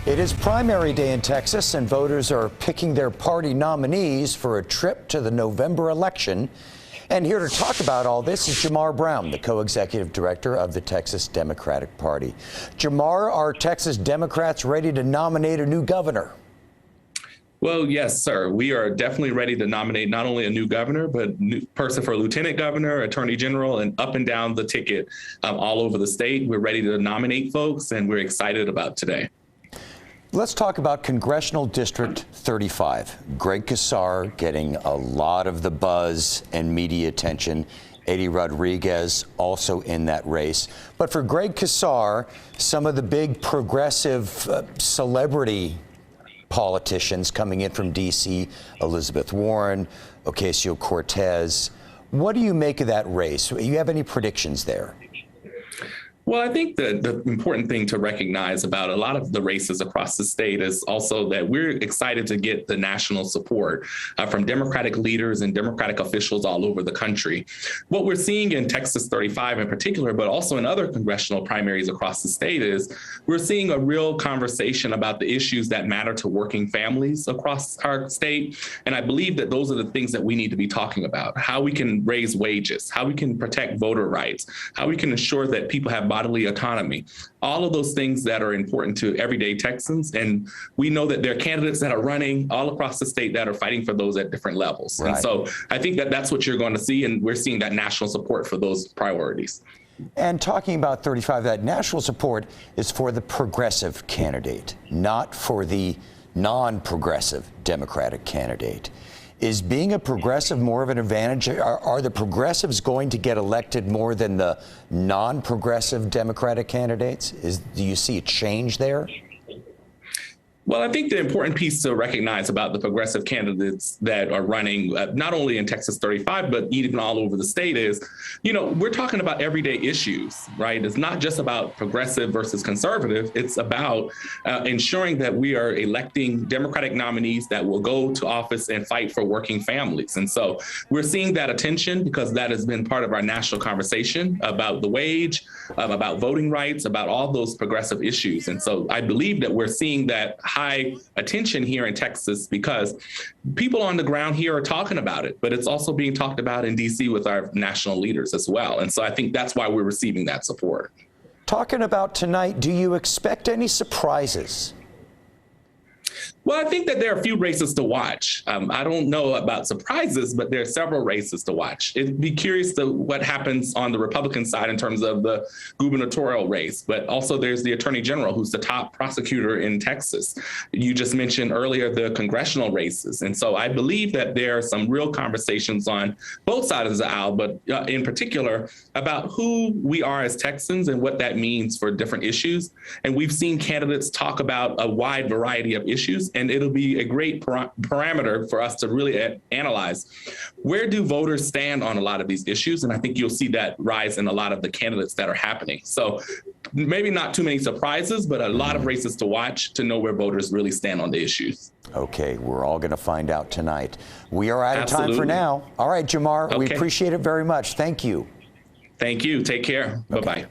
It is primary day in Texas, and voters are picking their party nominees for a trip to the November election. And here to talk about all this is Jamarr Brown, the co-executive director of the Texas Democratic Party. Jamarr, are Texas Democrats ready to nominate a new governor? Well, yes, sir. We are definitely ready to nominate not only a new governor, but a new person for lieutenant governor, attorney general, and up and down the ticket all over the state. We're ready to nominate folks, and we're excited about today. Let's talk about Congressional District 35. Greg Casar getting a lot of the buzz and media attention. Eddie Rodriguez also in that race. But for Greg Casar, some of the big progressive celebrity politicians coming in from D.C., Elizabeth Warren, Ocasio-Cortez. What do you make of that race? Do you have any predictions there? Well, I think the important thing to recognize about a lot of the races across the state is also that we're excited to get the national support from Democratic leaders and Democratic officials all over the country. What we're seeing in Texas 35 in particular, but also in other congressional primaries across the state, is we're seeing a real conversation about the issues that matter to working families across our state. And I believe that those are the things that we need to be talking about: how we can raise wages, how we can protect voter rights, how we can ensure that people have bodily autonomy, all of those things that are important to everyday Texans. And we know that there are candidates that are running all across the state that are fighting for those at different levels. Right. And so I think that that's what you're going to see. And we're seeing that national support for those priorities. And talking about 35, that national support is for the progressive candidate, not for the non-progressive Democratic candidate. Is being a progressive more of an advantage? Are the progressives going to get elected more than the non-progressive Democratic candidates? Do you see a change there? Well, I think the important piece to recognize about the progressive candidates that are running, not only in Texas 35, but even all over the state is, we're talking about everyday issues, right? It's not just about progressive versus conservative. It's about ensuring that we are electing Democratic nominees that will go to office and fight for working families. And so we're seeing that attention because that has been part of our national conversation about the wage, about voting rights, about all those progressive issues. And so I believe that we're seeing that high attention here in Texas because people on the ground here are talking about it, but it's also being talked about in D.C. with our national leaders as well. And so I think that's why we're receiving that support. Talking about tonight, do you expect any surprises? Well, I think that there are a few races to watch. I don't know about surprises, but there are several races to watch. It'd be curious to what happens on the Republican side in terms of the gubernatorial race, but also there's the attorney general, who's the top prosecutor in Texas. You just mentioned earlier the congressional races. And so I believe that there are some real conversations on both sides of the aisle, but in particular about who we are as Texans and what that means for different issues. And we've seen candidates talk about a wide variety of issues. And it'll be a great parameter for us to really analyze where do voters stand on a lot of these issues. And I think you'll see that rise in a lot of the candidates that are happening. So maybe not too many surprises, but a lot of races to watch to know where voters really stand on the issues. Okay, we're all going to find out tonight. We are out of time for now. All right, Jamarr, we appreciate it very much. Thank you. Thank you. Take care. Bye-bye.